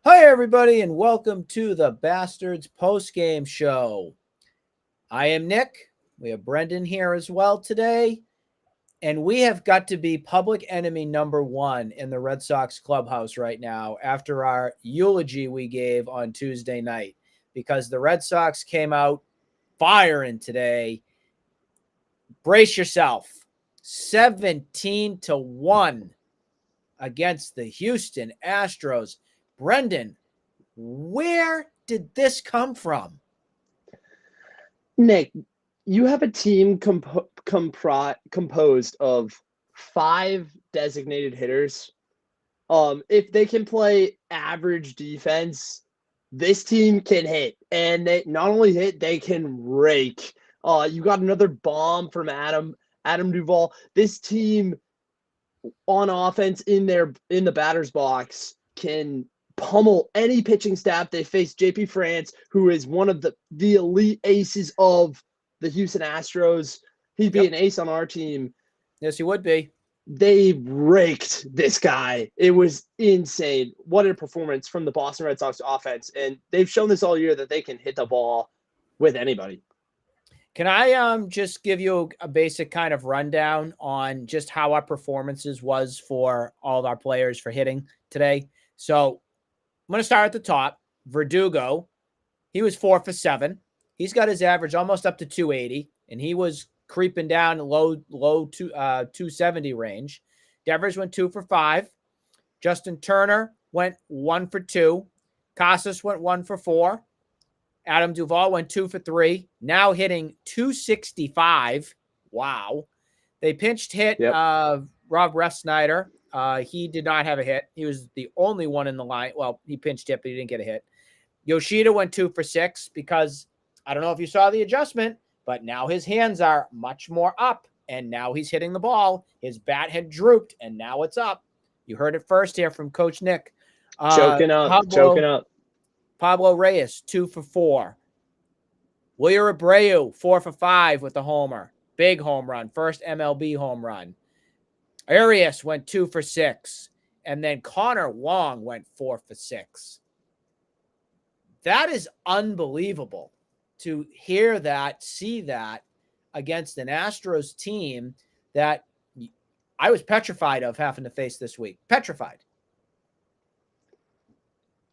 Hi, everybody, and welcome to the Bastards postgame show. I am Nick. We have Brendan here as well today, and we have got to be public enemy number one in the Red Sox clubhouse right now after our eulogy we gave on Tuesday night because the Red Sox came out firing today. Brace yourself. 17-1 against the Houston Astros. Brendan, where did this come from? Nick, you have a team composed of 5 designated hitters. If they can play average defense, this team can hit, and they not only hit, they can rake. You got another bomb from Adam Duvall. This team on offense in the batter's box can pummel any pitching staff. They face JP France, who is one of the elite aces of the Houston Astros. He'd be an ace on our team. Yes, he would be. They raked this guy. It was insane. What a performance from the Boston Red Sox offense. And they've shown this all year that they can hit the ball with anybody. Can I just give you a basic kind of rundown on just how our performances was for all of our players for hitting today? So I'm going to start at the top. Verdugo, he was 4 for 7. He's got his average almost up to 280, and he was creeping down low 270 range. Devers went 2 for 5. Justin Turner went 1 for 2. Casas went 1 for 4. Adam Duvall went 2 for 3, now hitting 265. Wow. They pinched hit Rob Refsnyder. He did not have a hit. He was the only one in the line. Well, he pinched hit, but he didn't get a hit. Yoshida went 2 for 6 because I don't know if you saw the adjustment, but now his hands are much more up, and now he's hitting the ball. His bat had drooped, and now it's up. You heard it first here from Coach Nick. Choking up. Pablo Reyes, 2 for 4. Wilyer Abreu, 4 for 5 with a homer. Big home run. First MLB home run. Arias went 2 for 6. And then Connor Wong went 4 for 6. That is unbelievable to hear that, see that against an Astros team that I was petrified of having to face this week. Petrified.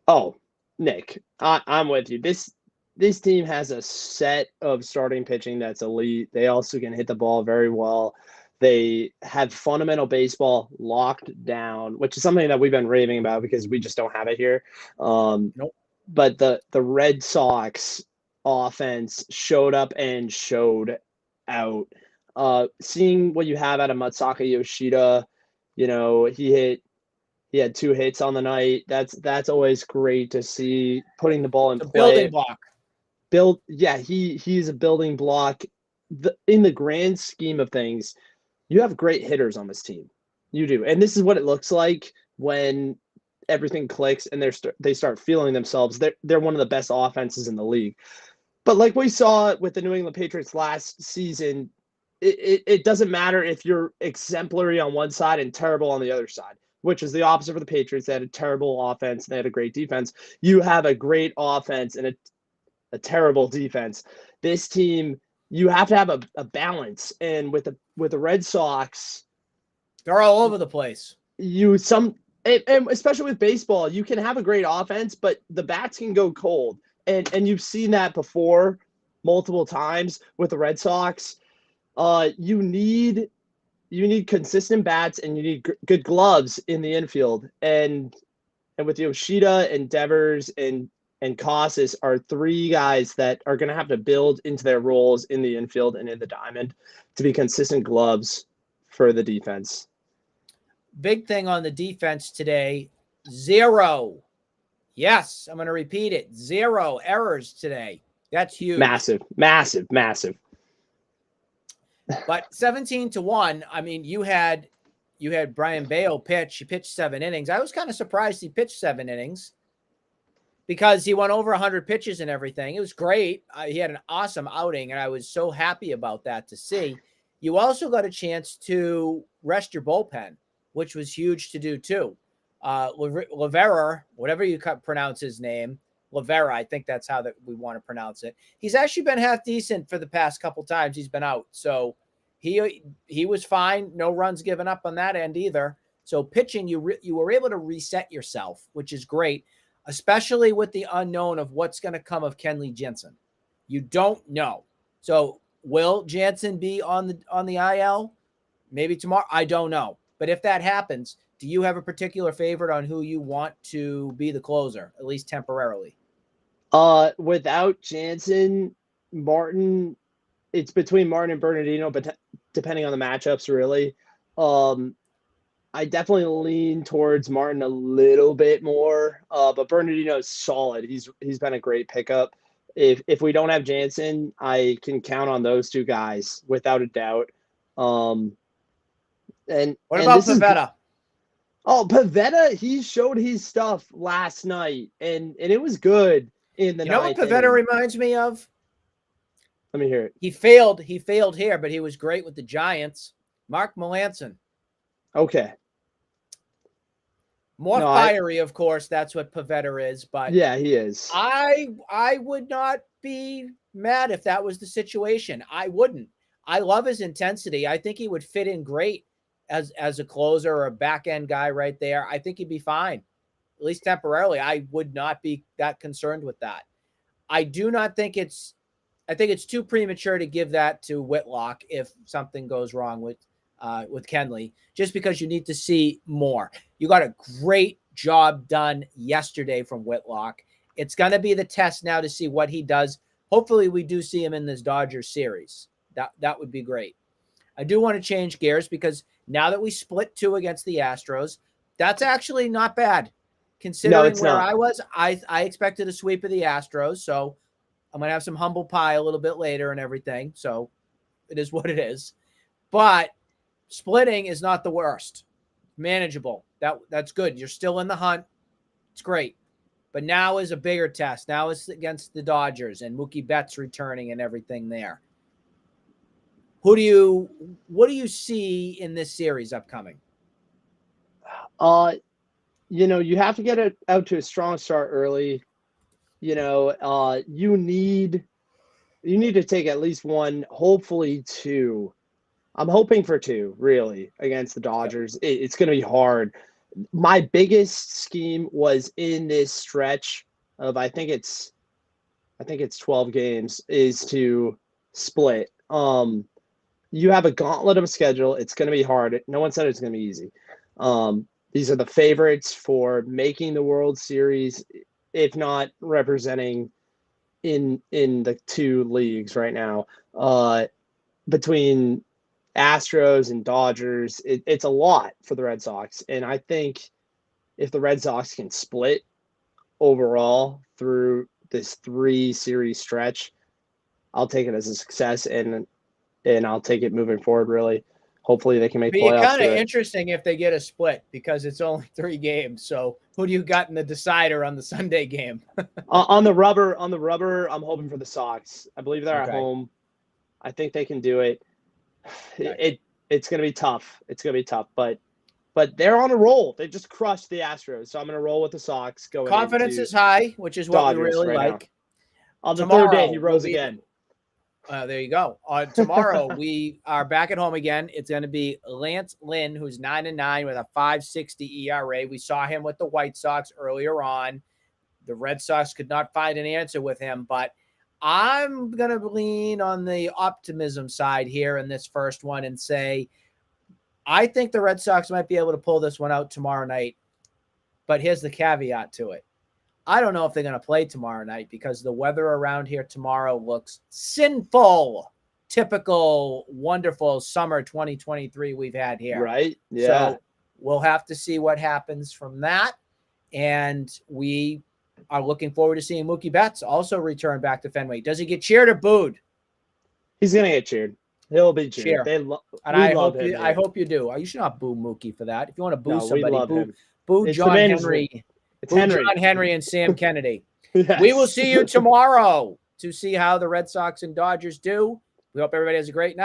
Oh, Nick, I'm with you. This team has a set of starting pitching that's elite. They also can hit the ball very well. They have fundamental baseball locked down, which is something that we've been raving about because we just don't have it here. Nope. But the Red Sox offense showed up and showed out. Seeing what you have out of Matsaka Yoshida, he had 2 hits on the night. That's always great to see, putting the ball in play. Building block. He's a building block. In the grand scheme of things, you have great hitters on this team. You do. And this is what it looks like when everything clicks and they start feeling themselves. They're one of the best offenses in the league. But like we saw with the New England Patriots last season, it doesn't matter if you're exemplary on one side and terrible on the other side, which is the opposite for the Patriots. They had a terrible offense and they had a great defense. You have a great offense and a terrible defense. This team, you have to have a balance. And with the Red Sox, they're all over the place. And especially with baseball, you can have a great offense, but the bats can go cold. And you've seen that before multiple times with the Red Sox. You need consistent bats and you need good gloves in the infield. And with Yoshida and Devers and Casas are 3 guys that are going to have to build into their roles in the infield and in the diamond to be consistent gloves for the defense. Big thing on the defense today, 0. Yes, I'm going to repeat it. 0 errors today. That's huge. Massive. But 17-1, I mean, you had Brian Bello pitch. He pitched 7 innings. I was kind of surprised he pitched 7 innings because he went over 100 pitches and everything. It was great. He had an awesome outing, and I was so happy about that to see. You also got a chance to rest your bullpen, which was huge to do too. Lavera, whatever you pronounce his name, Lavera, I think that's how that we want to pronounce it. He's actually been half decent for the past couple times he's been out. So he was fine. No runs given up on that end either. So pitching, you were able to reset yourself, which is great, especially with the unknown of what's going to come of Kenley Jensen. You don't know. So will Jansen be on the IL? Maybe tomorrow. I don't know. But if that happens, do you have a particular favorite on who you want to be the closer, at least temporarily? Without Jansen, Martin, it's between Martin and Bernardino, but depending on the matchups, really. I definitely lean towards Martin a little bit more, but Bernardino is solid. He's been a great pickup. If we don't have Jansen, I can count on those two guys without a doubt. And what about Pivetta? Pivetta, he showed his stuff last night, and it was good in the ninth. You know what Pivetta reminds me of? Let me hear it. He failed here, but he was great with the Giants. Mark Melancon. Okay. More fiery, of course. That's what Pivetta is. But yeah, he is. I would not be mad if that was the situation. I wouldn't. I love his intensity. I think he would fit in great as a closer or a back end guy right there. I think he'd be fine, at least temporarily. I would not be that concerned with that. I think it's too premature to give that to Whitlock if something goes wrong with Kenley, just because you need to see more. You got a great job done yesterday from Whitlock. It's going to be the test now to see what he does. Hopefully we do see him in this Dodgers series. That would be great. I do want to change gears because now that we split 2 against the Astros, that's actually not bad. Considering where I was, I expected a sweep of the Astros, so I'm going to have some humble pie a little bit later and everything. So it is what it is. But splitting is not the worst. Manageable. That's good. You're still in the hunt. It's great. But now is a bigger test. Now it's against the Dodgers and Mookie Betts returning and everything there. What do you see in this series upcoming? You have to get it out to a strong start early. You need to take at least 1, hopefully 2. I'm hoping for 2, really, against the Dodgers. It's going to be hard. My biggest scheme was in this stretch of I think it's 12 games is to split. You have a gauntlet of a schedule. It's going to be hard. No one said it's going to be easy. These are the favorites for making the World Series, if not representing in the 2 leagues right now. Between Astros and Dodgers, it's a lot for the Red Sox. And I think if the Red Sox can split overall through this 3-series stretch, I'll take it as a success, and I'll take it moving forward, really. Hopefully they can make playoffs. It's kind of interesting if they get a split because it's only 3 games. So who do you got in the decider on the Sunday game? on the rubber, I'm hoping for the Sox. I believe they're at home. I think they can do it. It's going to be tough. But they're on a roll. They just crushed the Astros. So I'm going to roll with the Sox. Confidence is high, which is what we really like. On the third day, he rose again. There you go. Tomorrow, we are back at home again. It's going to be Lance Lynn, who's 9-9 with a 5.60 ERA. We saw him with the White Sox earlier on. The Red Sox could not find an answer with him, but I'm going to lean on the optimism side here in this first one and say I think the Red Sox might be able to pull this one out tomorrow night, but here's the caveat to it. I don't know if they're going to play tomorrow night because the weather around here tomorrow looks sinful. Typical, wonderful summer 2023 we've had here. Right? Yeah. So we'll have to see what happens from that. And we are looking forward to seeing Mookie Betts also return back to Fenway. Does he get cheered or booed? He's going to get cheered. He'll be cheered. I hope you do. You should not boo Mookie for that. If you want to boo somebody, boo John Henry. It's John Henry and Sam Kennedy. Yes. We will see you tomorrow to see how the Red Sox and Dodgers do. We hope everybody has a great night.